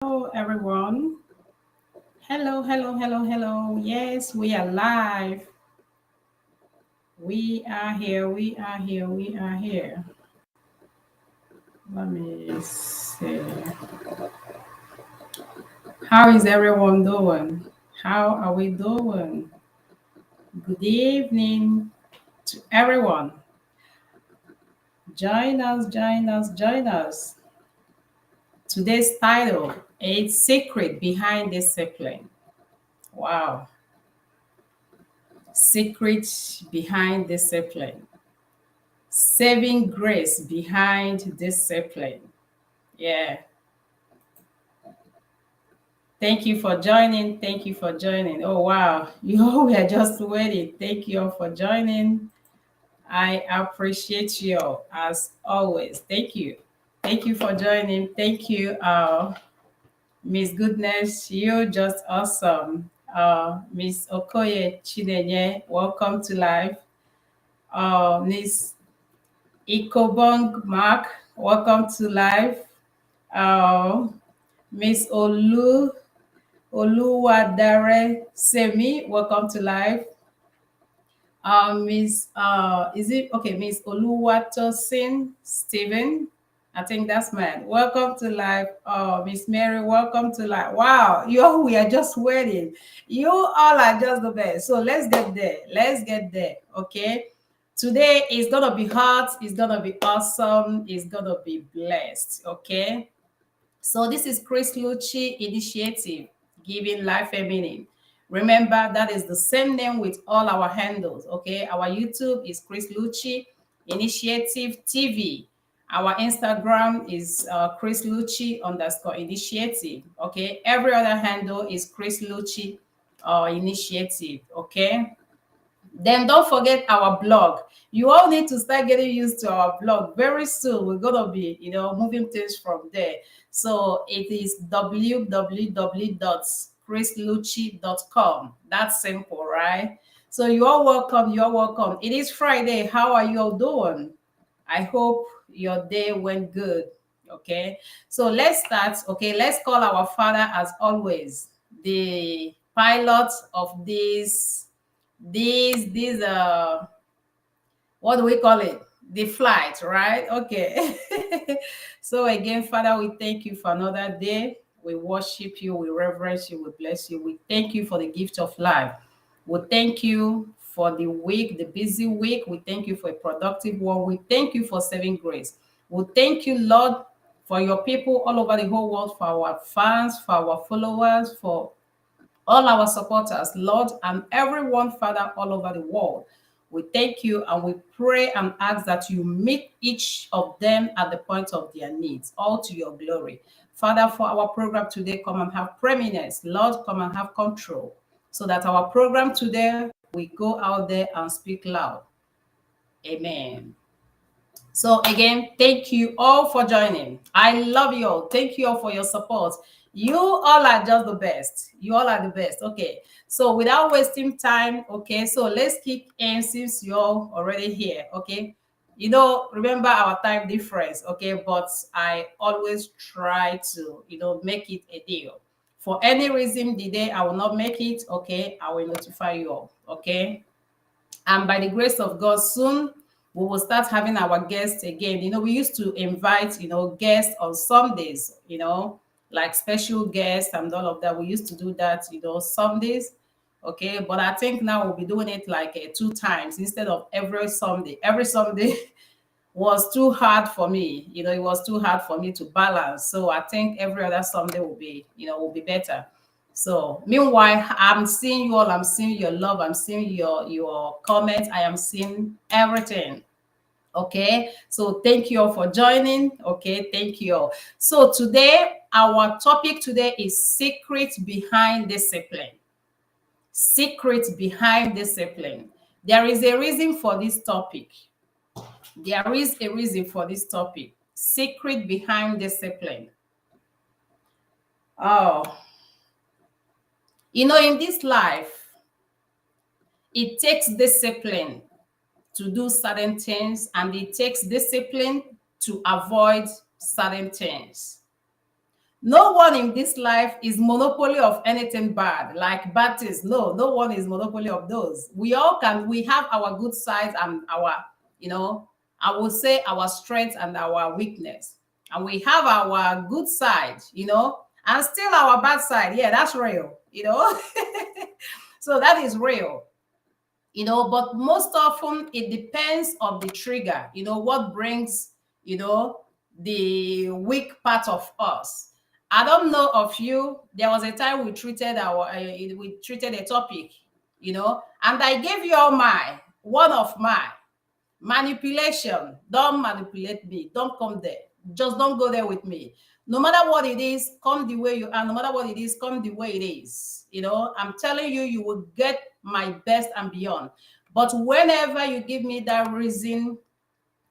Hello, everyone. Hello, hello, hello, hello. Yes, we are live. We are here. We are here. We are here. Let me see. How is everyone doing? How are we doing? Good evening to everyone. Join us, join us, join us. Today's title is Secret Behind Discipline. Wow. Secret behind discipline. Saving grace behind discipline. Yeah. Thank you for joining. Thank you for joining. Oh, wow. You all were just waiting. Thank you all for joining. I appreciate you all as always. Thank you. Thank you for joining. Thank you, Miss Goodness. You're just awesome. Miss Okoye Chinenye, welcome to life. Miss Ikobong Mark, welcome to life. Uh, Miss Oluwadare Semi, welcome to life. Miss is it okay? Miss Oluwatosin Stephen, I think that's mine. Welcome to life. Miss Mary, welcome to life. Wow, we are just waiting. You all are just the best. So let's get there. Let's get there. Okay. Today is gonna be hot. It's gonna be awesome. It's gonna be blessed. Okay. So this is Chris Lucci Initiative, giving life a meaning. Remember, that is the same name with all our handles, okay? Our YouTube is Chris Lucci Initiative TV. Our Instagram is Chris Lucci _initiative, okay? Every other handle is Chris Lucci Initiative, okay? Then don't forget our blog. You all need to start getting used to our blog. Very soon, we're going to be, moving things from there. So it is www.chrislucci.com. That's simple, right? So you are welcome. You are welcome. It is Friday. How are you all doing? I hope your day went good. Okay. So let's start. Okay. Let's call our Father as always, the pilot of these what do we call it, the flight, right? Okay. So again, Father, we thank you for another day. We worship you, we reverence you, we bless you, we thank you for the gift of life. We thank you for the week, the busy week. We thank you for a productive one. We thank you for saving grace. We thank you, Lord, for your people all over the whole world, for our fans, for our followers, for all our supporters, Lord, and everyone, Father, all over the world. We thank you and we pray and ask that you meet each of them at the point of their needs, all to your glory. Father, for our program today, come and have preeminence. Lord, come and have control so that our program today, we go out there and speak loud. Amen. So again, thank you all for joining. I love you all. Thank you all for your support. You all are just the best. You all are the best. Okay. So without wasting time, okay, so let's kick in since you're already here. Okay. Remember our time difference, okay, but I always try to, make it a deal. For any reason, the day I will not make it, okay, I will notify you all, okay. And by the grace of God, soon we will start having our guests again. We used to invite, guests on Sundays, like special guests and all of that. We used to do that, Sundays. Okay. But I think now we'll be doing it like 2 times instead of every Sunday. Every Sunday was too hard for me. It was too hard for me to balance. So I think every other Sunday will be better. So meanwhile, I'm seeing you all, I'm seeing your love, I'm seeing your comments, I am seeing everything. Okay. So thank you all for joining. Okay, thank you all. So today, our topic today is secret behind discipline. Secret behind discipline. There is a reason for this topic. There is a reason for this topic. Secret behind discipline. Oh, in this life, it takes discipline to do certain things, and it takes discipline to avoid certain things. No one in this life is monopoly of anything bad, like bad things. No, no one is monopoly of those. We all can, we have our good sides and our, I will say our strength and our weakness. And we have our good side, and still our bad side. Yeah, that's real. So that is real. But most often it depends on the trigger, what brings, the weak part of us. I don't know of you. There was a time we treated a topic, and I gave you all one of my manipulation. Don't manipulate me. Don't come there. Just don't go there with me. No matter what it is, come the way you are. No matter what it is, come the way it is. I'm telling you, you will get my best and beyond. But whenever you give me that reason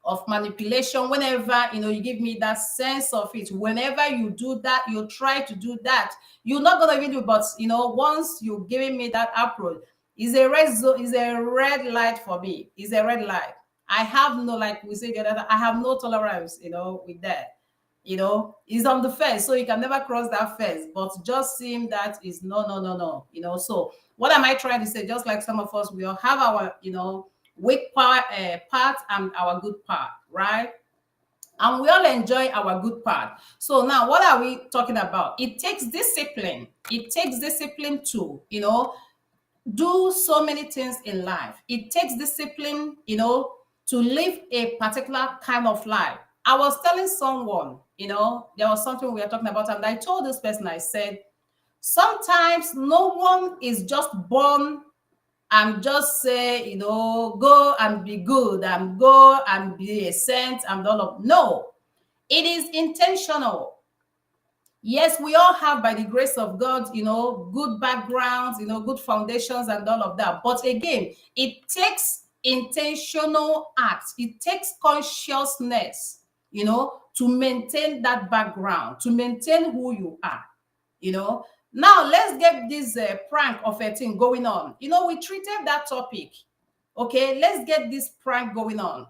of manipulation, whenever you give me that sense of it, whenever you do that, you try to do that, you're not gonna even do it. But once you're giving me that approach, is a red zone, is a red light for me. Is a red light. I have no, like we say the other, I have no tolerance, with that. It's on the fence, so you can never cross that fence. But just seeing that is no, no, no, no. So what am I trying to say? Just like some of us, we all have our, weak part and our good part, right? And we all enjoy our good part. So now, what are we talking about? It takes discipline. It takes discipline to, do so many things in life. It takes discipline, to live a particular kind of life. I was telling someone, there was something we were talking about, and I told this person, I said, sometimes no one is just born and just say, go and be good and go and be a saint and all of. No, it is intentional. Yes, we all have, by the grace of God, good backgrounds, good foundations and all of that. But again, it takes intentional acts. It takes consciousness, to maintain that background, to maintain who you are, Now, let's get this prank of a thing going on. We treated that topic. Okay, let's get this prank going on.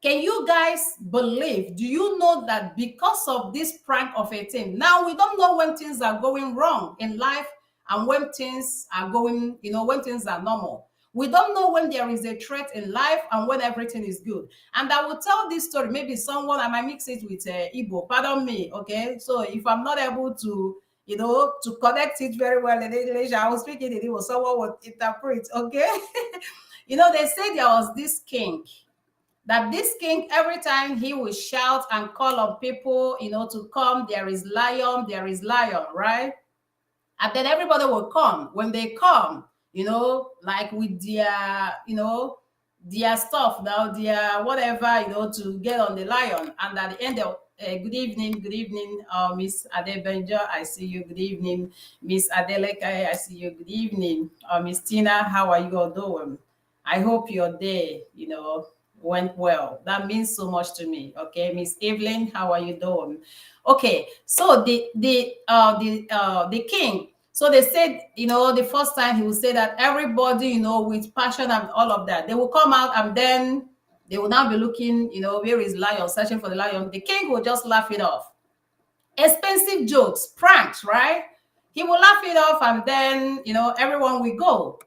Can you guys believe? Do you know that because of this prank of a thing, now we don't know when things are going wrong in life and when things are going, when things are normal. We don't know when there is a threat in life and when everything is good. And I will tell this story. Maybe someone, I might mix it with Igbo. Pardon me, okay? So if I'm not able to, to connect it very well in English, I will speak it in Igbo. Someone would interpret, okay? They say there was this king, that this king, every time he will shout and call on people, to come, there is lion, right? And then everybody will come. When they come, like with their, their stuff now, their whatever, to get on the lion. And at the end of, good evening, Miss Adebenjo, I see you. Good evening, Miss Adeleke, I see you. Good evening, Miss Tina, how are you all doing? I hope your day, went well. That means so much to me. Okay, Miss Evelyn, how are you doing? Okay, so the king. So they said, the first time he would say that everybody, with passion and all of that, they will come out and then they will now be looking, where is lion, searching for the lion. The king will just laugh it off. Expensive jokes, pranks, right? He will laugh it off and then, everyone will go.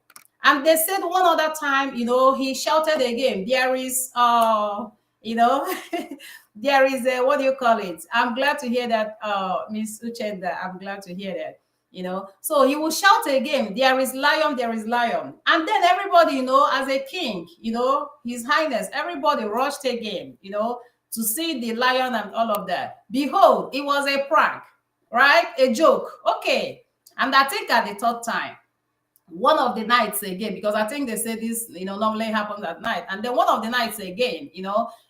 And they said one other time, he shouted again, there is, there is a, what do you call it? I'm glad to hear that, Miss Uchenda, I'm glad to hear that. So he will shout again, there is lion, there is lion. And then everybody, as a king, His Highness, everybody rushed again, to see the lion and all of that. Behold, it was a prank, right? A joke. Okay. And I think at the third time, one of the nights again, because I think they say this, normally happens at night. And then one of the nights again,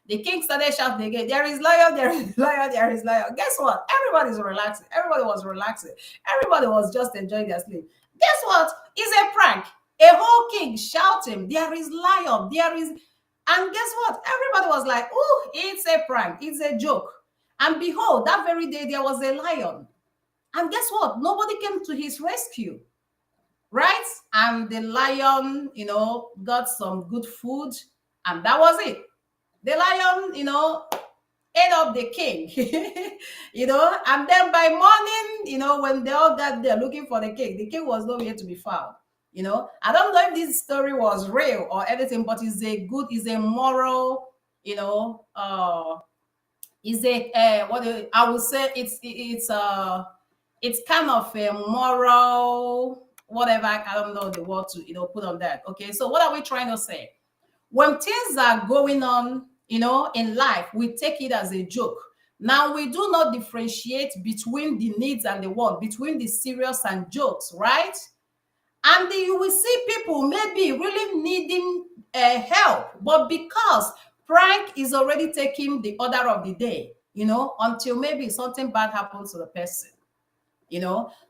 the king started shouting again, there is lion, there is lion, there is lion. Guess what? Everybody's relaxing. Everybody was relaxing. Everybody was just enjoying their sleep. Guess what? It's a prank. A whole king shouting, there is lion, there is. And guess what? Everybody was like, oh, it's a prank. It's a joke. And behold, that very day, there was a lion. And guess what? Nobody came to his rescue. Right? And the lion, got some good food, and that was it. The lion, ate up the king. And then by morning, when they all got there looking for the king was nowhere to be found. I don't know if this story was real or anything, but it's a moral, you know, is a I would say it's kind of a moral whatever, I don't know the word to put on that. Okay, so what are we trying to say? When things are going on, in life, we take it as a joke. Now we do not differentiate between the needs and the want, between the serious and jokes, right? And you will see people maybe really needing help, but because prank is already taking the order of the day, until maybe something bad happens to the person.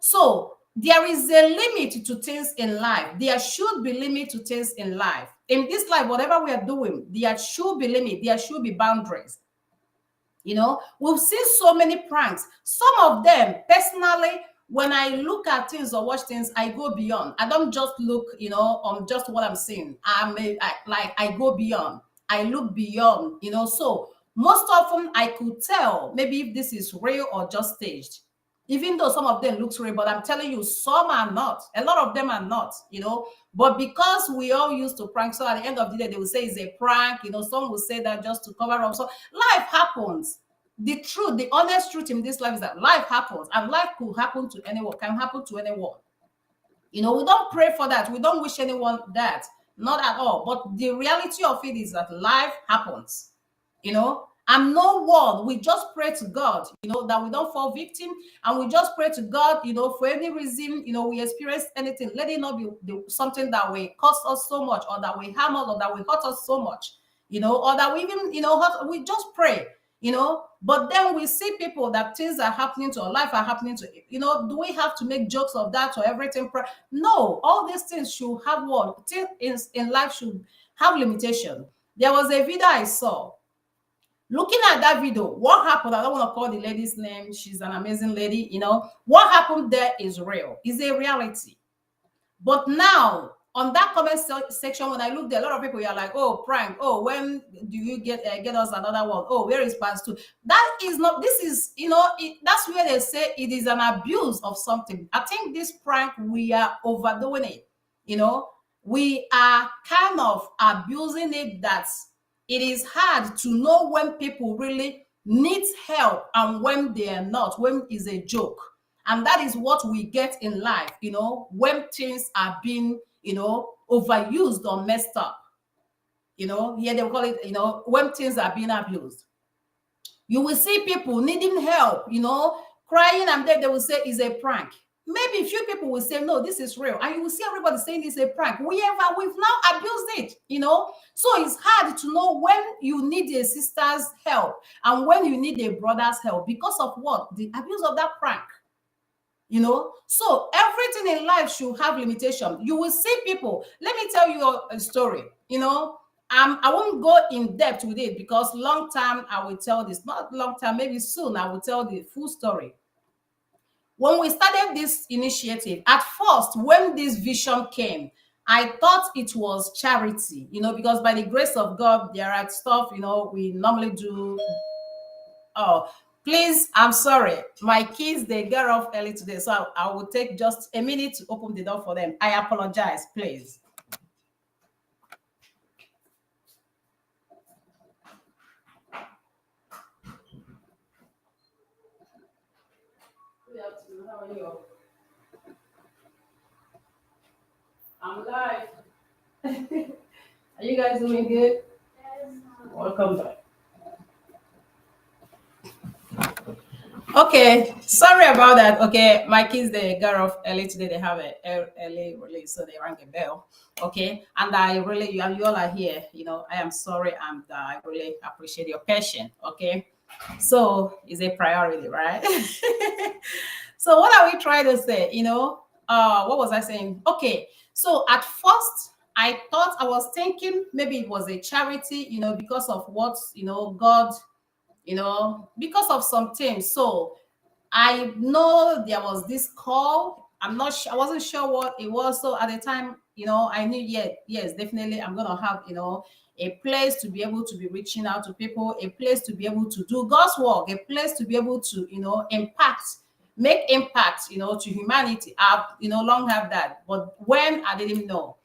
So there is a limit to things in life. There should be limit to things in life. In this life, whatever we are doing, there should be limit, there should be boundaries. We've seen so many pranks. Some of them, personally, when I look at things or watch things, I go beyond. I don't just look, on just what I'm seeing. I go beyond. I look beyond, So most often I could tell maybe if this is real or just staged. Even though some of them looks real, but I'm telling you, some are not. A lot of them are not, But because we all used to prank, so at the end of the day, they will say it's a prank. Some will say that just to cover up. So life happens. The truth, the honest truth in this life is that life happens, and life could happen to anyone, can happen to anyone. We don't pray for that. We don't wish anyone that, not at all. But the reality of it is that life happens. And no one, we just pray to God, that we don't fall victim, and we just pray to God, for any reason, we experience anything, let it not be something that will cost us so much, or that will harm us, or that will hurt us so much, or that we even, we just pray, but then we see people that things are happening to, our life are happening to, do we have to make jokes of that or everything? No, all these things should have what things in life should have limitation. There was a video I saw. Looking at that video, what happened? I don't want to call the lady's name. She's an amazing lady. What happened there is real. It's a reality. But now, on that comment section, when I look there, a lot of people are like, "Oh, prank. Oh, when do you get us another one? Oh, where is part two?" That is not. This is, that's where they say it is an abuse of something. I think this prank, we are overdoing it. We are kind of abusing it. It is hard to know when people really need help and when they are not, when it's a joke. And that is what we get in life, when things are being, overused or messed up. Here they call it, when things are being abused. You will see people needing help, crying, and then they will say it's a prank. Maybe a few people will say, no, this is real. And you will see everybody saying it's a prank. We've now abused it, So it's hard to know when you need a sister's help and when you need a brother's help because of what? The abuse of that prank. So everything in life should have limitation. You will see people. Let me tell you a story. I won't go in depth with it because long time I will tell this. Not long time, maybe soon I will tell the full story. When we started this initiative, at first, when this vision came, I thought it was charity, because by the grace of God, there are stuff, we normally do. Oh, please, I'm sorry. My kids, they get off early today, so I will take just a minute to open the door for them. I apologize, please. How are you? I'm live. Are you guys doing good? Yes. Welcome back. Okay, sorry about that. Okay, my kids, they got off early today. They have a early release, so they rang a bell. Okay, and I really, you all are here. I am sorry, and I really appreciate your patience. Okay, so it's a priority, right? So what are we trying to say? What was I saying? Okay, so at first I thought, I was thinking maybe it was a charity, because of what, God, because of some things. So I know there was this call. I wasn't sure what it was. So at the time, I knew, yes, definitely I'm gonna have, a place to be able to be reaching out to people, a place to be able to do God's work, a place to be able to, make impact, to humanity. I've, long have that. But when I didn't know.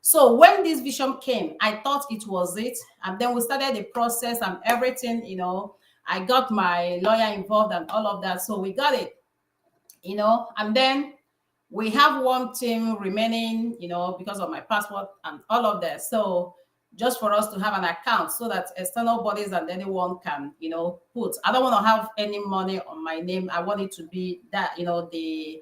So when this vision came, I thought it was it. And then we started the process and everything, I got my lawyer involved and all of that. So we got it, and then we have one team remaining, because of my passport and all of that. So just for us to have an account so that external bodies and anyone can, put. I don't want to have any money on my name. I want it to be that, the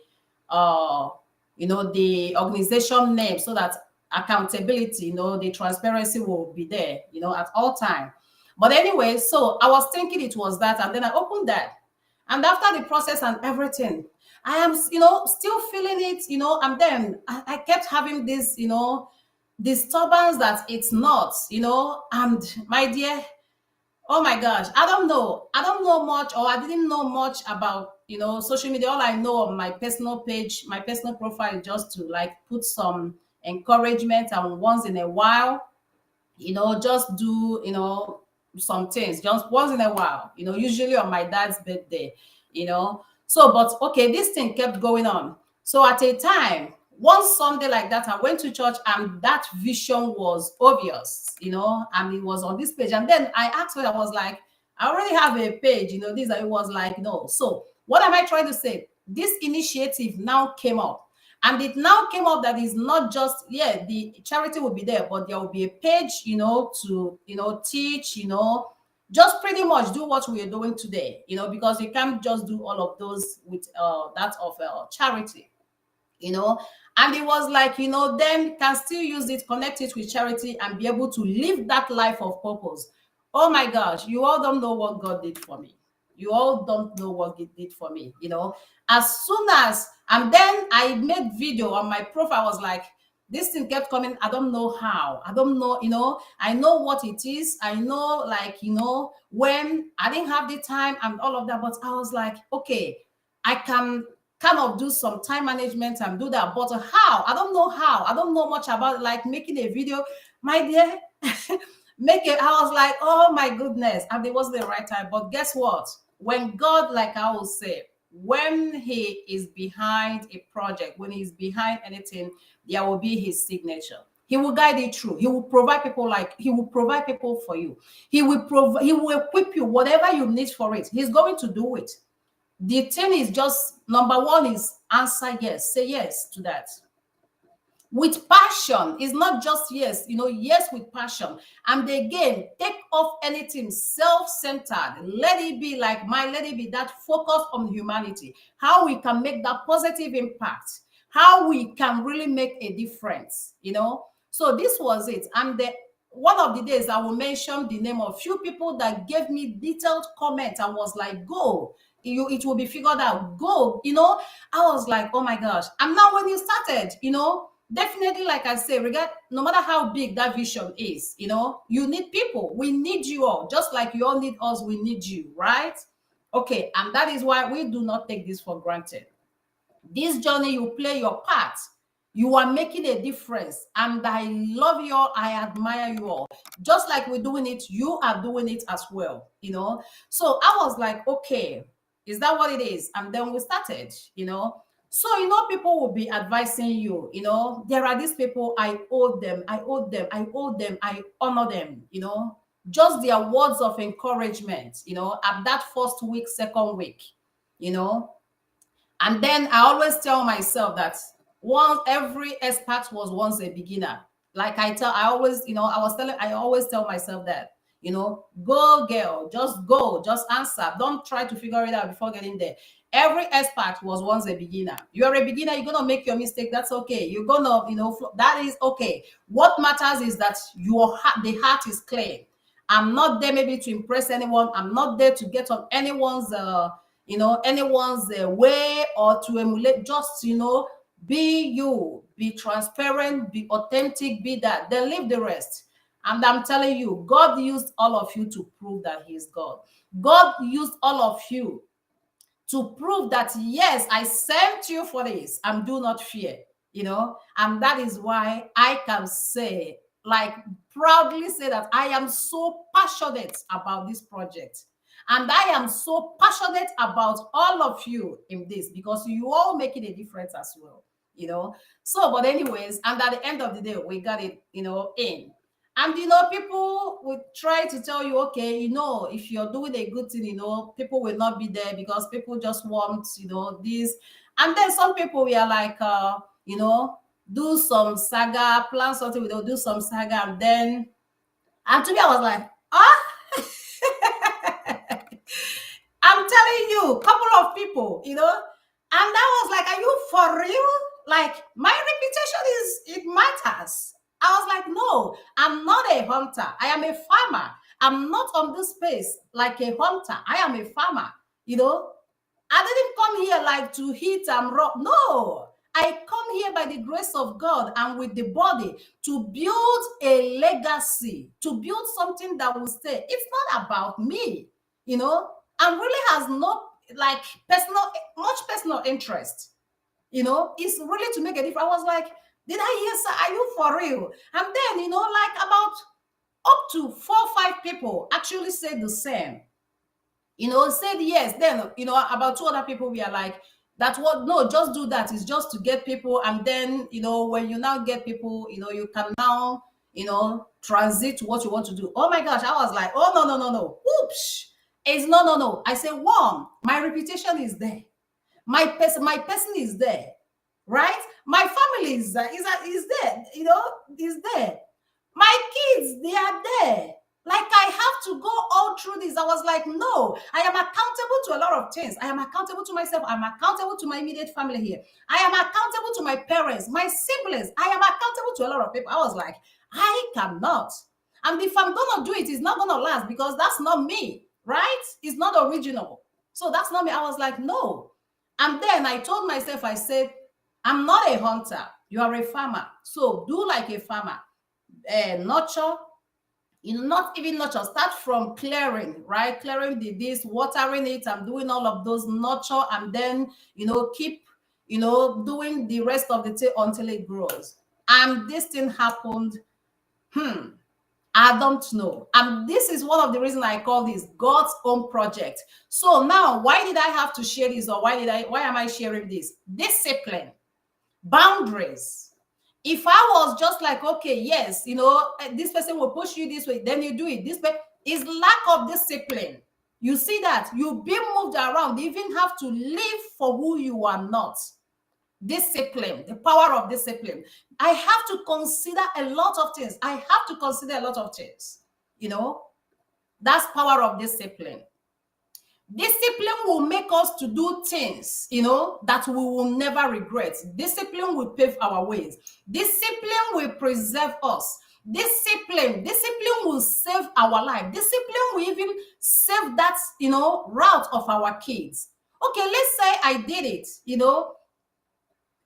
organization name, so that accountability, the transparency will be there, at all time. But anyway, so I was thinking it was that, and then I opened that. And after the process and everything, I am, still feeling it, and then I kept having this, disturbance that it's not, and my dear, oh my gosh, I don't know. I don't know much, or I didn't know much about, social media. All I know on my personal page, my personal profile is just to like put some encouragement, and once in a while, just do, some things just once in a while, usually on my dad's birthday, So, but okay, this thing kept going on. So at a time, one Sunday like that, I went to church and that vision was obvious, and it was on this page. And then I asked her, I was like, I already have a page, this, it was like, no. So what am I trying to say? This initiative now came up. And it now came up that it's not just, the charity will be there, but there will be a page, to, teach, just pretty much do what we are doing today, because you can't just do all of those with that of charity, And it was like, then can still use it, connect it with charity, and be able to live that life of purpose. Oh my gosh, you all don't know what God did for me. You all don't know what He did for me, As soon as, and then I made video on my profile, I was like, this thing kept coming. I don't know how. I don't know, I know what it is. I know, like, when I didn't have the time and all of that, but I was like, okay, I can kind of do some time management and do that. But how? I don't know how. I don't know much about like making a video. My dear, make it. I was like, oh my goodness. And it wasn't the right time. But guess what? When God, like I will say, when He is behind a project, when He's behind anything, there will be His signature. He will guide you through. He will provide people, He will provide people for you. He will equip you, whatever you need for it. He's going to do it. The thing is just, number one is answer yes. Say yes to that. With passion. It's not just yes, yes with passion. And again, take off anything self-centered. Let it be like let it be that focus on humanity. How we can make that positive impact. How we can really make a difference, So this was it. And one of the days I will mention the name of few people that gave me detailed comments and was like, go. It will be figured out. Go. I was like, oh my gosh. And now when you started, definitely, like I say, no matter how big that vision is, you need people. We need you all. Just like you all need us, we need you, right? Okay. And that is why we do not take this for granted. This journey, you play your part. You are making a difference. And I love you all. I admire you all. Just like we're doing it, you are doing it as well, So I was like, okay, is that what it is? And then we started, So, people will be advising you, there are these people, I owe them, I honor them, just their words of encouragement, at that first week, second week, And then I always tell myself that every expert was once a beginner. Like I always tell myself that, go girl, just go, just answer. Don't try to figure it out before getting there. Every expert was once a beginner. You're a beginner, you're gonna make your mistake. That's okay. You're gonna, that is okay. What matters is that the heart is clear. I'm not there maybe to impress anyone. I'm not there to get on anyone's way or to emulate. Just, be you, be transparent, be authentic, be that. Then leave the rest. And I'm telling you, God used all of you to prove that He is God. God used all of you to prove that, yes, I sent you for this, and do not fear, And that is why I can say like proudly say that I am so passionate about this project. And I am so passionate about all of you in this because you all making a difference as well, you know. So, but anyways, and at the end of the day, we got it, you know, in. And you know, people will try to tell you, okay, you know, if you're doing a good thing, you know, people will not be there because people just want, you know, this. And then some people we are like, you know, do some saga, plan something, we'll do some saga, and to me, I was like, ah, I'm telling you, couple of people, you know, and I was like, are you for real? Like, my reputation it matters. I was like, no, I'm not a hunter. I am a farmer. I'm not on this space like a hunter. I am a farmer, you know. I didn't come here like to hit and rock. No, I come here by the grace of God and with the body to build a legacy, to build something that will stay. It's not about me, you know, and really has no like much personal interest, you know. It's really to make a difference. I was like, did I hear, sir? Are you for real? And then, you know, like about up to 4 or 5 people actually said the same, you know, said yes. Then, you know, about 2 other people, we are like, that's what, no, just do that. It's just to get people. And then, you know, when you now get people, you know, you can now, you know, transit to what you want to do. Oh my gosh. I was like, oh, no, no, no, no. Oops. It's no, no, no. I say, one, my reputation is there. My person is there, right? My family is there, you know, is there. My kids, they are there. Like, I have to go all through this. I was like, no, I am accountable to a lot of things. I am accountable to myself. I'm accountable to my immediate family here. I am accountable to my parents, my siblings. I am accountable to a lot of people. I was like, I cannot. And if I'm going to do it, it's not going to last because that's not me, right? It's not original. So that's not me. I was like, no. And then I told myself, I said, I'm not a hunter. You are a farmer. So do like a farmer. Nurture, you know, not even nurture, start from clearing, right? Clearing this, watering it, and doing all of those nurture, and then, you know, keep, you know, doing the rest of the thing until it grows. And this thing happened. I don't know. And this is one of the reasons I call this God's own project. So now, why did I have to share this, or why am I sharing this? Discipline, boundaries. If I was just like, okay, yes, you know, this person will push you this way, then you do it. This way is lack of discipline. You see that you've been moved around, you even have to live for who you are not. Discipline, the power of discipline. I have to consider a lot of things. I have to consider a lot of things. You know, that's power of discipline. Discipline will make us to do things, you know, that we will never regret. Discipline will pave our ways. Discipline will preserve us. Discipline will save our life. Discipline will even save that, you know, route of our kids. Okay, let's say I did it, you know,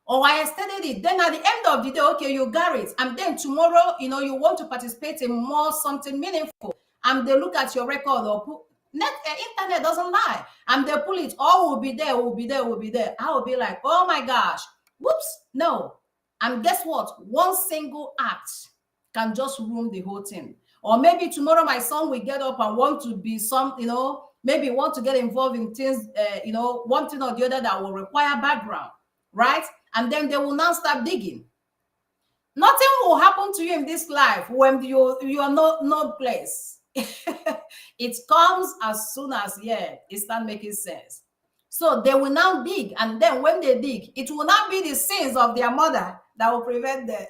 or I studied it. Then at the end of the day, okay, you got it. And then tomorrow, you know, you want to participate in more something meaningful. And they look at your record or put, internet doesn't lie. And they pull it, all will be there, will be there, will be there. I will be like, oh my gosh, whoops, no. And guess what? One single act can just ruin the whole thing. Or maybe tomorrow my son will get up and want to be some, you know, maybe want to get involved in things, you know, one thing or the other that will require background, right? And then they will now start digging. Nothing will happen to you in this life when you are no place. It comes as soon as, yeah, it starts making sense. So they will now dig, and then when they dig, it will not be the sins of their mother that will prevent the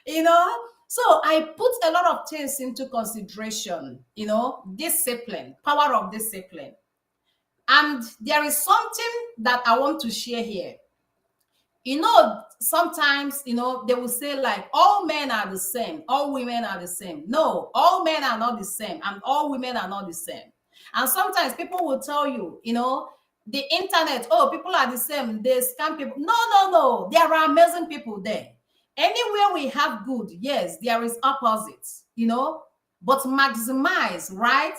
you know. So I put a lot of things into consideration, you know, discipline, power of discipline. And there is something that I want to share here. You know, sometimes, you know, they will say like all men are the same, all women are the same. No, all men are not the same, and all women are not the same. And sometimes people will tell you, you know, the internet, oh, people are the same, they scam people. No, no, no. There are amazing people there. Anywhere we have good, yes, there is opposites, you know, but maximize, right,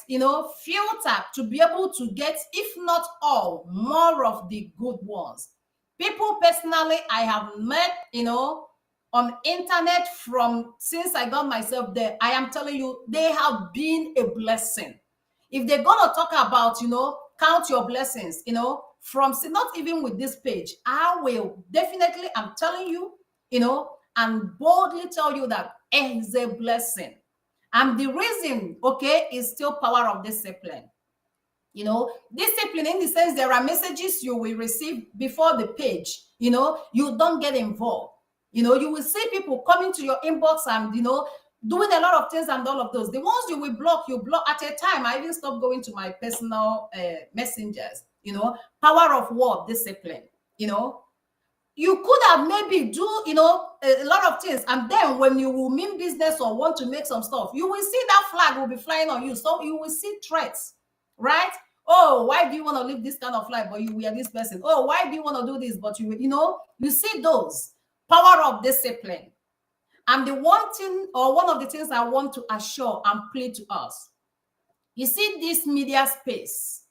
you know, filter to be able to get, if not all, more of the good ones. People personally I have met, on internet from since I got myself there. I am telling you, they have been a blessing. If they're gonna talk about, count your blessings, from not even with this page, I will definitely, I'm telling you, and boldly tell you that it is a blessing. And the reason, okay, is still power of discipline. Discipline in the sense there are messages you will receive before the page, you don't get involved. You will see people coming to your inbox and, doing a lot of things and all of those. The ones you block at a time. I even stopped going to my personal messengers, power of what? Discipline, you could have maybe do a lot of things, and then when you will mean business or want to make some stuff, you will see that flag will be flying on you. So you will see threats, right? Oh, why do you want to live this kind of life but you are this person? Oh, why do you want to do this but you see those power of discipline. And the one thing, or one of the things I want to assure and plead to us, you see this media space,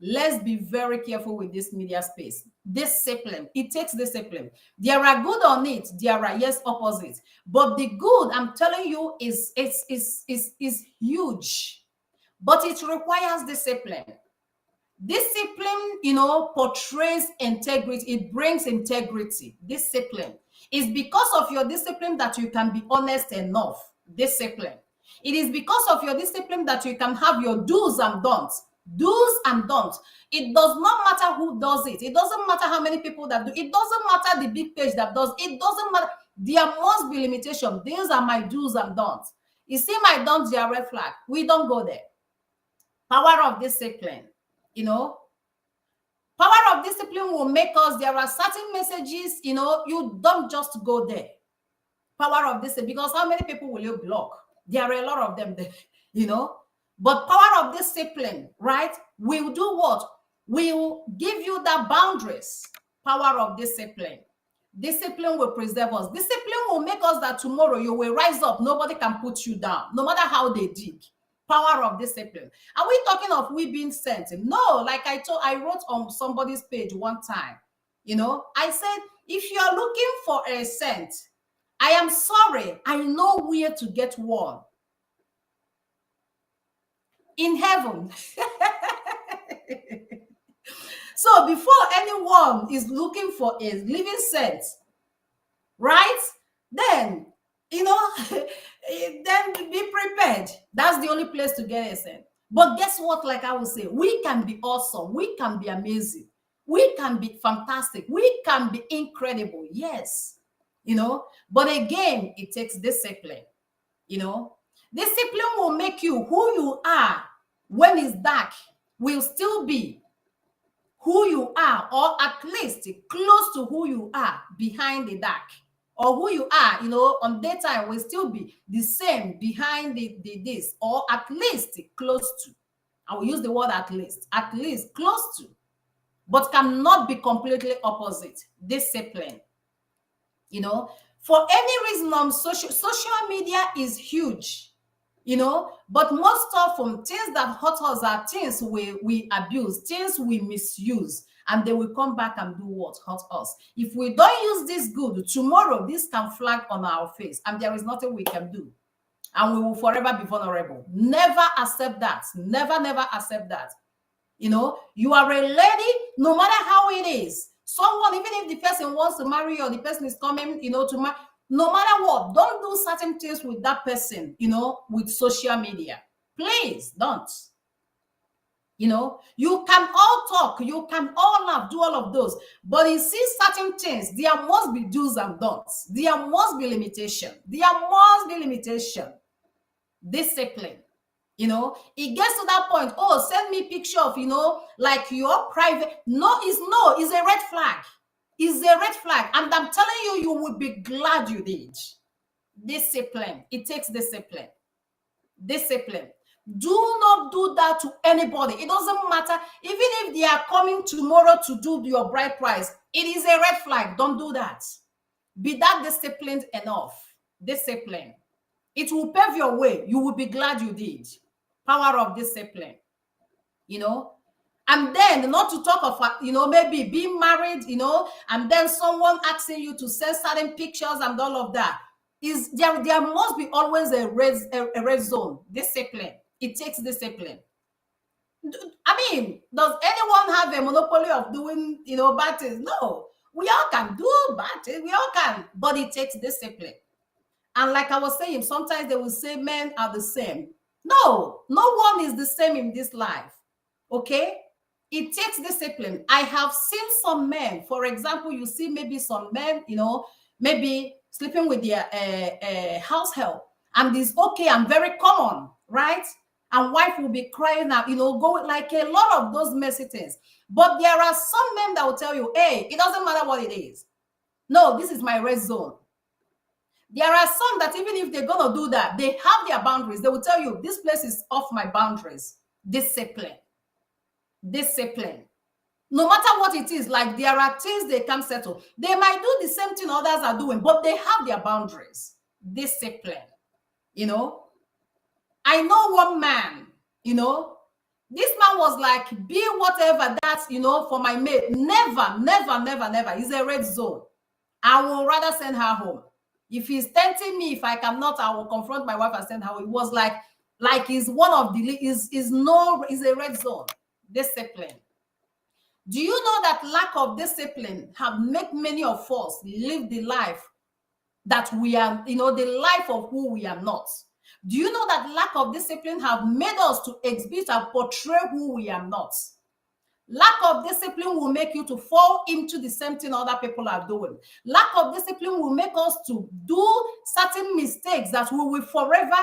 let's be very careful with this media space. Discipline, it takes discipline. There are good on it, there are, yes, opposites, but the good, I'm telling you, is huge, but it requires discipline. Discipline, portrays integrity. It brings integrity. Discipline is because of your discipline that you can be honest enough. Discipline. It is because of your discipline that you can have your do's and don'ts. Do's and don'ts. It does not matter who does it. It doesn't matter how many people that do. It doesn't matter the big page that does. It doesn't matter. There must be limitation. These are my do's and don'ts. You see my don'ts, they are red flag. We don't go there. Power of discipline. Power of discipline will make us, there are certain messages, you don't just go there. Power of discipline, because how many people will you block? There are a lot of them there, but power of discipline, right, will do what? Will give you the boundaries. Power of discipline. Discipline will preserve us. Discipline will make us that tomorrow you will rise up. Nobody can put you down, no matter how they dig. Power of discipline. Are we talking of we being sent? No, like I wrote on somebody's page one time, I said, if you are looking for a scent, I am sorry, I know where to get one. In heaven. So before anyone is looking for a living scent, right? Then, then be prepared. That's the only place to get a scent. But guess what? Like I would say, we can be awesome. We can be amazing. We can be fantastic. We can be incredible. Yes. But again, it takes discipline. Discipline will make you who you are when it's dark, will still be who you are, or at least close to who you are behind the dark. Or who you are, on daytime will still be the same behind the this, or at least close to. I will use the word at least close to, but cannot be completely opposite. Discipline. For any reason, social media is huge, but most often things that hurt us are things we abuse, things we misuse, and they will come back and do what? Hurt us. If we don't use this good, tomorrow this can flag on our face, and there is nothing we can do, and we will forever be vulnerable. Never accept that. Never, never accept that. You are a lady, no matter how it is. Someone, even if the person wants to marry you, or the person is coming, to marry, no matter what, don't do certain things with that person, with social media. Please don't. You can all talk, you can all laugh, do all of those, but you see certain things, there must be do's and don'ts. There must be limitation. There must be limitation. Discipline. It gets to that point. Oh, send me picture of, like your private. No, it's a red flag. It's a red flag. And I'm telling you, you will be glad you did. Discipline. It takes discipline. Discipline. Do not do that to anybody. It doesn't matter. Even if they are coming tomorrow to do your bride price, it is a red flag. Don't do that. Be that disciplined enough. Discipline. It will pave your way. You will be glad you did. Power of discipline. And then not to talk of, maybe being married, and then someone asking you to send certain pictures and all of that. Is there must be always a red zone. Discipline. It takes discipline. I mean, does anyone have a monopoly of doing, bad things? No. We all can do bad things. We all can, but it takes discipline. And like I was saying, sometimes they will say men are the same. No, no one is the same in this life. Okay? It takes discipline. I have seen some men, for example, you see maybe some men, maybe sleeping with their house help, and it's okay and very common, right? And wife will be crying out, go like a lot of those messy things. But there are some men that will tell you, hey, it doesn't matter what it is. No, this is my red zone. There are some that even if they're going to do that, they have their boundaries. They will tell you, this place is off my boundaries. Discipline. Discipline. No matter what it is, like there are things they can't settle. They might do the same thing others are doing, but they have their boundaries. Discipline. I know one man, this man was like, be whatever that's, for my mate. Never, never, never, never. It's a red zone. I will rather send her home. If he's tempting me, if I cannot, I will confront my wife and send her home. It was like is one of the is a red zone. Discipline. Do you know that lack of discipline have made many of us live the life that we are, the life of who we are not? Do you know that lack of discipline have made us to exhibit and portray who we are not? Lack of discipline will make you to fall into the same thing other people are doing. Lack of discipline will make us to do certain mistakes that we will forever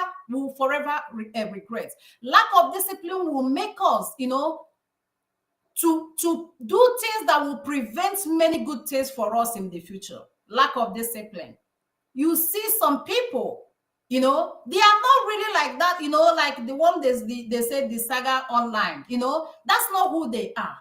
regret. Lack of discipline will make us, to do things that will prevent many good things for us in the future. Lack of discipline. You see some people, they are not really like that, like the one they say the saga online, that's not who they are.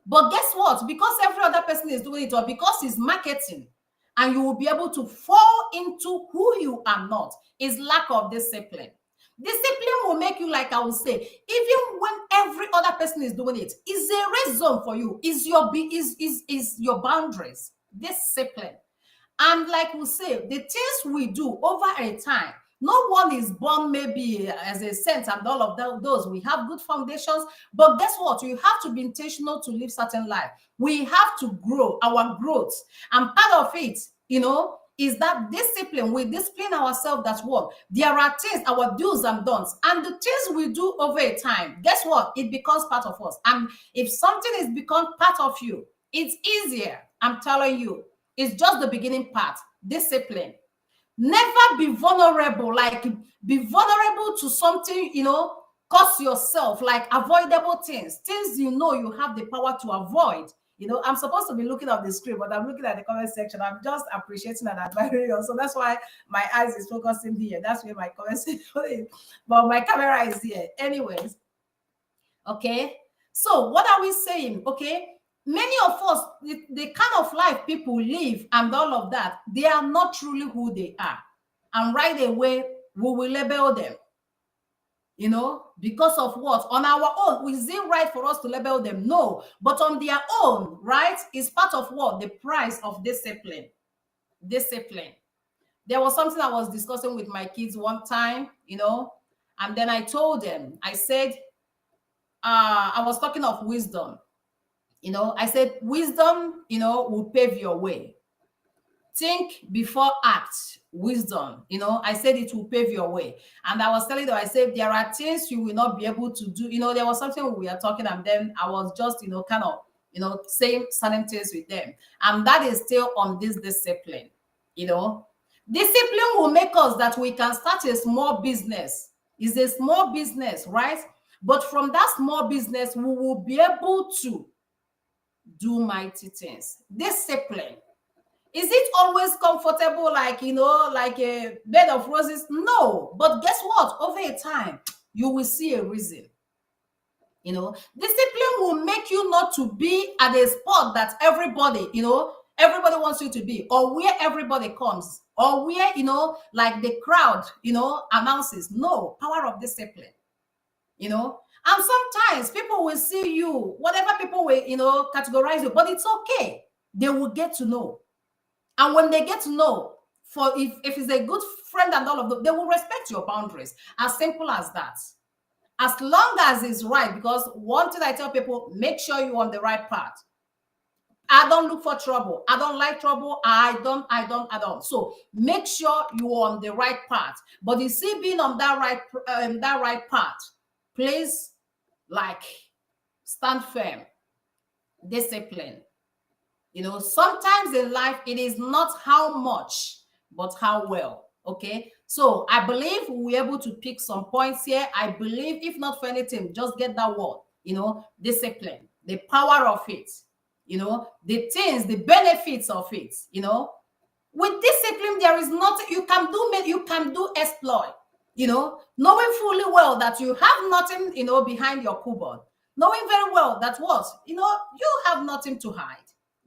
But guess what? Because every other person is doing it, or because it's marketing, and you will be able to fall into who you are not, is lack of discipline. Discipline will make you, like I will say, even when every other person is doing it, is a red zone for you, is your boundaries. Discipline. And like we say, the things we do over a time, no one is born maybe as a saint and all of those. We have good foundations, but guess what? You have to be intentional to live certain life. We have to grow our growth, and part of it, is that discipline. We discipline ourselves. That's what there are things, our do's and don'ts, and the things we do over a time. Guess what? It becomes part of us. And if something is become part of you, it's easier. I'm telling you, it's just the beginning part. Discipline. Never be vulnerable, like be vulnerable to something, cause yourself, like avoidable things you have the power to avoid. I'm supposed to be looking at the screen, but I'm looking at the comment section. I'm just appreciating and admiring you. So that's why my eyes is focusing here. That's where my comment section is. But my camera is here. Anyways. Okay. So what are we saying? Okay. Many of us, the kind of life people live and all of that, they are not truly who they are. And right away, we will label them. Because of what? On our own, is it right for us to label them? No. But on their own, right, is part of what? The price of discipline. Discipline. There was something I was discussing with my kids one time, and then I told them, I said, I was talking of wisdom. I said, wisdom, will pave your way. Think before act. Wisdom, I said it will pave your way. And I was telling them, I said, there are things you will not be able to do. There was something we were talking, and then I was just, kind of, saying certain things with them. And that is still on this discipline. Discipline will make us that we can start a small business. It's a small business, right? But from that small business, we will be able to do mighty things. Discipline. Is it always comfortable, like a bed of roses? No. But guess what? Over a time, you will see a reason. Discipline will make you not to be at a spot that everybody wants you to be, or where everybody comes, or where, like the crowd, announces. No. Power of discipline. And sometimes people will see you, whatever people will, categorize you, but it's okay. They will get to know. And when they get to know, for if it's a good friend and all of them, they will respect your boundaries. As simple as that. As long as it's right, because one thing I tell people, make sure you're on the right path. I don't look for trouble. I don't like trouble. I don't. So make sure you're on the right path. But you see, being on that right path, please, like, stand firm, discipline. Sometimes in life, it is not how much, but how well. Okay. So I believe we're able to pick some points here. I believe, if not for anything, just get that word, discipline, the power of it, the things, the benefits of it. With discipline, there is nothing you can do. You can do exploit. Knowing fully well that you have nothing, behind your cupboard, knowing very well that you have nothing to hide.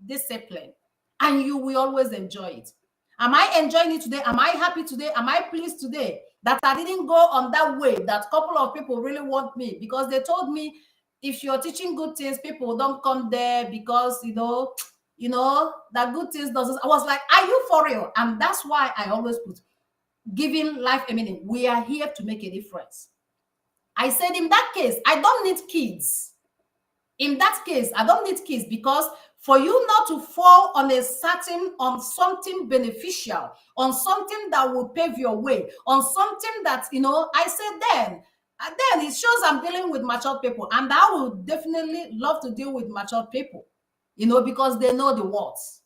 Discipline, and you will always enjoy it. Am I enjoying it today? Am I happy today? Am I pleased today that I didn't go on that way that a couple of people really want me, because they told me, if you're teaching good things, people don't come there because that good things doesn't. I was like, are you for real? And that's why I always put giving life a meaning. We are here to make a difference. I said, in that case, I don't need kids. In that case, I don't need kids, because for you not to fall on something beneficial, on something that will pave your way, on something that, I said then it shows I'm dealing with matured people, and I would definitely love to deal with matured people, because they know the words.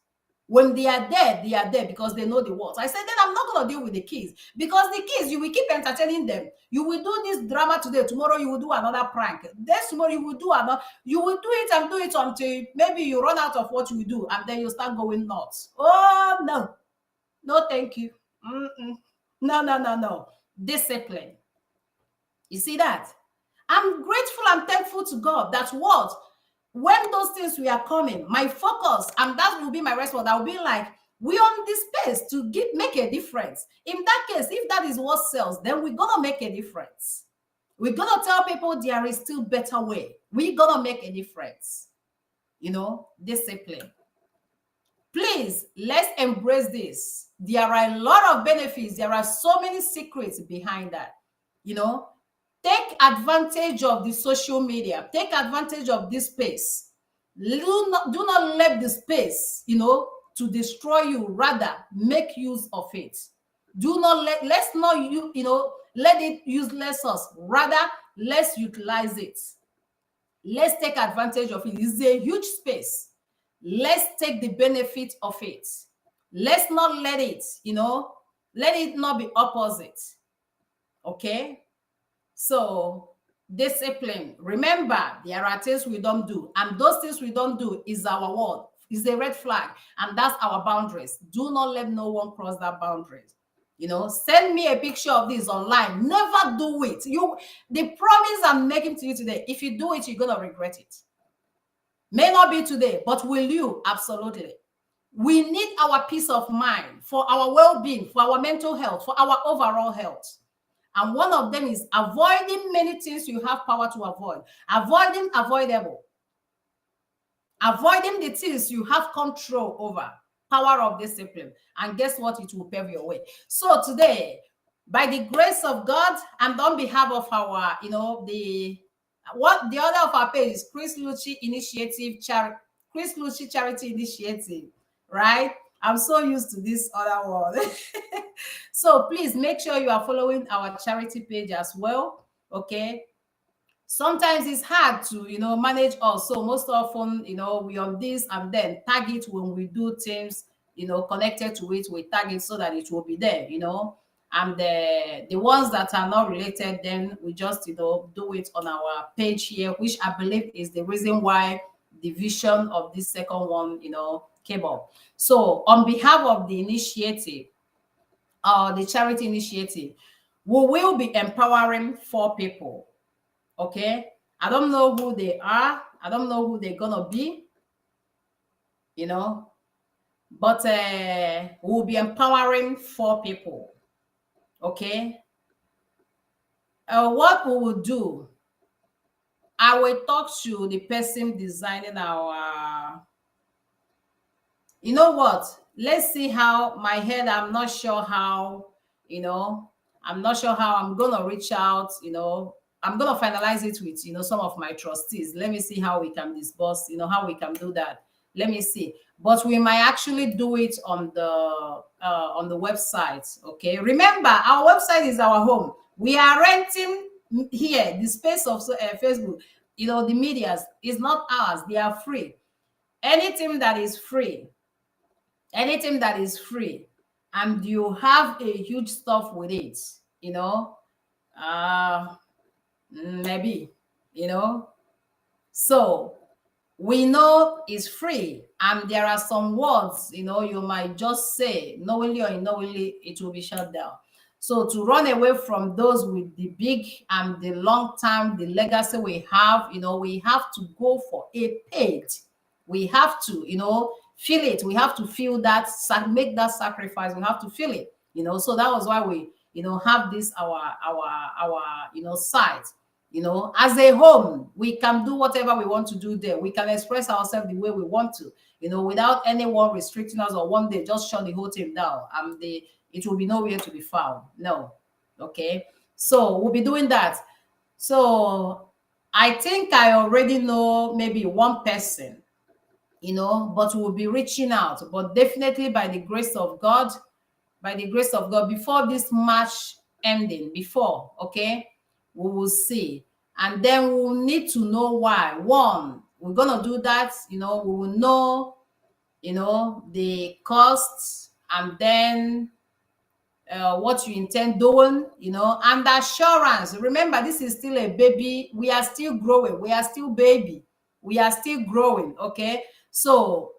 When they are there because they know the words. I said, then I'm not going to deal with the kids, because the kids, you will keep entertaining them. You will do this drama today. Tomorrow, you will do another prank. This tomorrow, you will do another. You will do it and do it until maybe you run out of what you will do, and then you start going nuts. Oh, no. No, thank you. Mm-mm. No. Discipline. You see that? I'm grateful and thankful to God that when those things were coming, my focus, and that will be my response, I will be like, we on this space to make a difference. In that case, if that is what sells, then we're gonna make a difference. We're gonna tell people there is still better way. We're gonna make a difference. Discipline. Please, let's embrace this. There are a lot of benefits. There are so many secrets behind that. Take advantage of the social media. Take advantage of this space. Do not let the space, to destroy you. Rather, make use of it. Let's not, let it useless us. Rather, let's utilize it. Let's take advantage of it. It's a huge space. Let's take the benefit of it. Let's not let it, let it not be opposite. Okay? So, discipline. Remember, there are things we don't do, and those things we don't do is our word, is a red flag, and that's our boundaries. Do not let no one cross that boundaries. Send me a picture of this online. Never do it. The promise I'm making to you today, if you do it, you're gonna regret it. May not be today, but will you? Absolutely. We need our peace of mind for our well-being, for our mental health, for our overall health. And one of them is avoiding many things you have power to avoid. Avoiding avoidable. Avoiding the things you have control over. Power of discipline. And guess what? It will pave your way. So today, by the grace of God, and on behalf of our, the other of our page is Chris Lucci Initiative Chris Lucci Charity Initiative, right? I'm so used to this other word. So please make sure you are following our charity page as well. Okay. Sometimes it's hard to, manage us. So most often, we on this and then tag it when we do things, connected to it. We tag it so that it will be there, and the ones that are not related, then we just, do it on our page here, which I believe is the reason why the vision of this second one, came up. So on behalf of the initiative, the charity initiative, we will be empowering 4 people. Okay. I don't know who they are. I don't know who they're gonna be, but we'll be empowering 4 people. Okay. What we will do I will talk to the person designing our, you know what? Let's see how my head, I'm not sure how, you know, I'm not sure how I'm gonna reach out, I'm gonna finalize it with, some of my trustees. Let me see how we can disburse, how we can do that. Let me see. But we might actually do it on the website. Okay. Remember, our website is our home. We are renting here the space of Facebook. The medias is not ours, they are free. Anything that is free, anything that is free, and you have a huge stuff with it, uh maybe, so we know it's free, and there are some words, you might just say knowingly or unknowingly, it will be shut down. So to run away from those with the big and the long term, the legacy we have, we have to go for a paid. We have to, feel it. We have to feel that, make that sacrifice. We have to feel it, So that was why we, have this our site. As a home, we can do whatever we want to do there. We can express ourselves the way we want to, without anyone restricting us, or one day just shut the whole thing down. It will be nowhere to be found. No. Okay. So we'll be doing that. So I think I already know maybe one person, but we'll be reaching out. But definitely by the grace of God, before this March ending, okay, we will see. And then we will need to know why. One, we're going to do that, we will know, the costs, and then what you intend doing, and assurance. Remember, this is still a baby. We are still growing. We are still baby. We are still growing, okay? So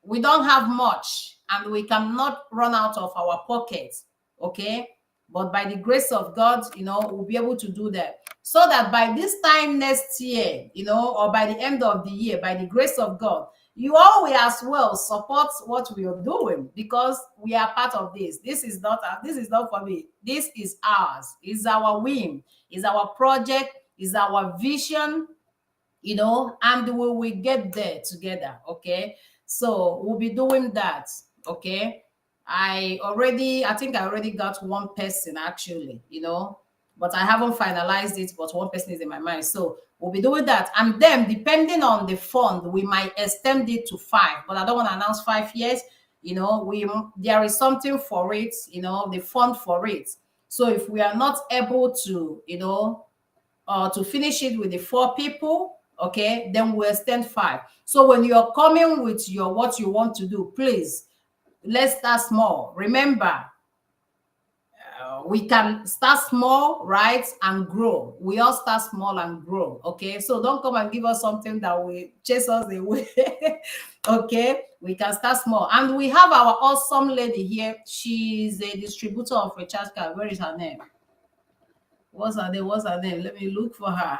we don't have much, and we cannot run out of our pockets, okay? But by the grace of God, we'll be able to do that, so that by this time next year, or by the end of the year, by the grace of God, you all will as well support what we are doing, because we are part of this. This is not for me. This is ours. It's our win. It's our project. It's our vision, and we will get there together. Okay. So we'll be doing that. Okay. I think I already got one person actually, but I haven't finalized it, but one person is in my mind. So we'll be doing that. And then depending on the fund, we might extend it to 5, but I don't want to announce 5 years. There is something for it, the fund for it. So if we are not able to, to finish it with the 4 people, okay, then we'll extend 5. So when you're coming with what you want to do, please, let's start small. Remember, we can start small, right, and grow. We all start small and grow, okay? So don't come and give us something that will chase us away. Okay, we can start small. And we have our awesome lady here. She's a distributor of recharge card. Where is her name? What's her name? Let me look for her.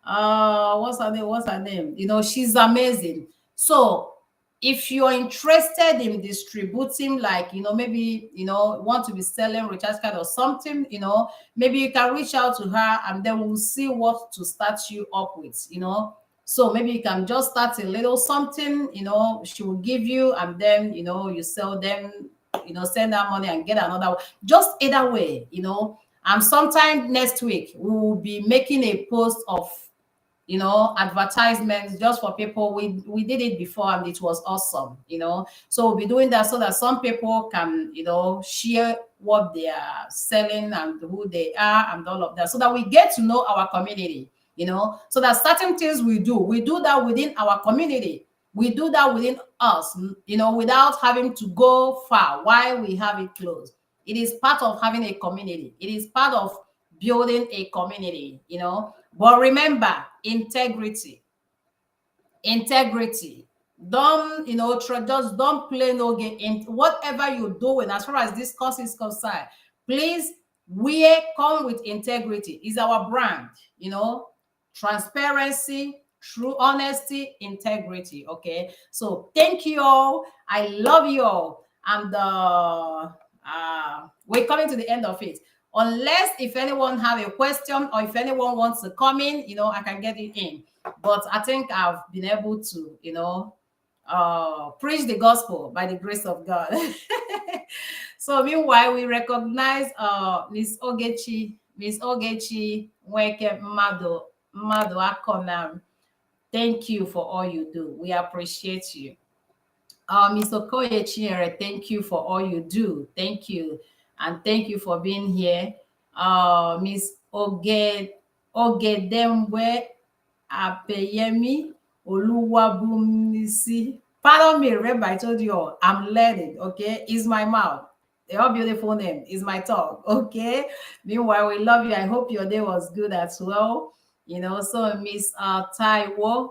What's her name? She's amazing. So if you're interested in distributing, like, maybe, want to be selling recharge card or something, maybe you can reach out to her, and then we'll see what to start you up with. So maybe you can just start a little something, she will give you, and then, you sell them, send that money and get another one. Just either way, and sometime next week we will be making a post of, advertisements just for people. We did it before, and it was awesome, so we'll be doing that, so that some people can, share what they are selling and who they are and all of that, so that we get to know our community, so that certain things we do that within our community. We do that within us, without having to go far. Why we have it closed? It is part of having a community. It is part of building a community, But remember, integrity. Don't, just don't play no game. In whatever you're doing, as far as this course is concerned, please, we come with integrity. Is our brand, transparency, true honesty, integrity. Okay. So thank you all. I love you all. And we're coming to the end of it. unless if anyone have a question or if anyone wants to come in, I can get it in. But I think I've been able to, preach the gospel by the grace of God. So meanwhile, we recognize Miss Ogechi Nweke Mado Akonam. Thank you for all you do. We appreciate you. Ms. Okoye Chinyere, thank you for all you do. Thank you. And thank you for being here. Miss Ogedemwe Apeyemi Oluwabumisi. Pardon me, remember I told you all, I'm learning, okay? Is my mouth. Your beautiful name is my talk, okay? Meanwhile, we love you. I hope your day was good as well. So Miss Taiwo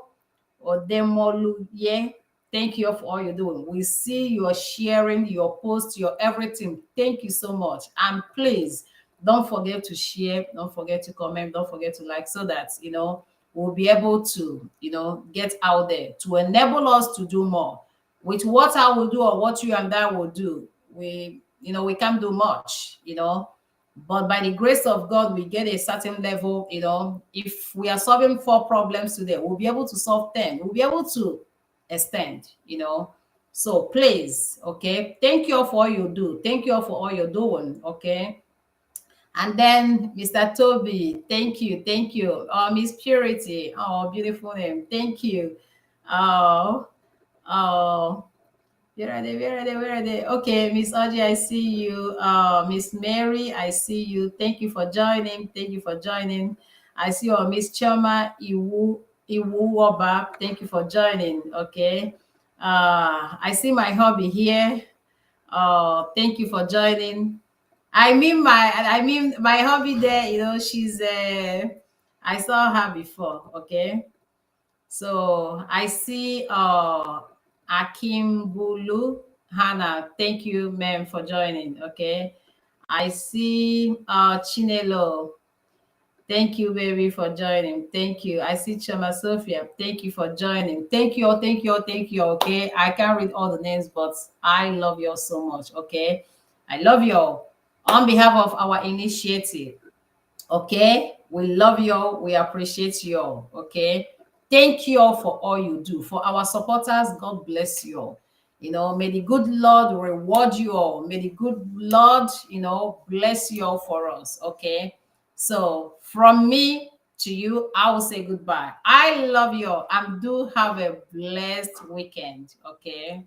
Odemoluye, thank you for all you're doing. We see your sharing, your post, your everything. Thank you so much. And please don't forget to share, don't forget to comment, don't forget to like, so that we'll be able to get out there to enable us to do more. With what I will do or what you and I will do, we can't do much, but by the grace of God, we get a certain level. If we are solving 4 problems today, we'll be able to solve 10. We'll be able to extend. So please, okay, thank you all for all you do. Thank you all for all you're doing. Okay. And then Mr. Toby, thank you, thank you. Miss Purity, oh, beautiful name, thank you. Oh, oh, where are they? Okay, Miss Audrey, I see you. Miss Mary, I see you. Thank you for joining. Thank you for joining. I see you, Miss Choma Iwu Oba. Thank you for joining. Okay. I see my hubby here. Thank you for joining. I mean my hubby there, she's I saw her before, okay? So I see Akim Bulu Hannah. Thank you, ma'am, for joining. Okay. I see Chinelo. Thank you, baby, for joining. Thank you. I see Chama Sophia. Thank you for joining. Thank you all, thank you all, thank you all. Okay. I can't read all the names, but I love you all so much. Okay. I love you all. On behalf of our initiative, okay, we love you all, we appreciate you all. Okay, thank you all for all you do. For our supporters, God bless you all. May the good Lord reward you all. May the good Lord bless you all for us. Okay, so from me to you, I will say goodbye. I love you all, and do have a blessed weekend. Okay.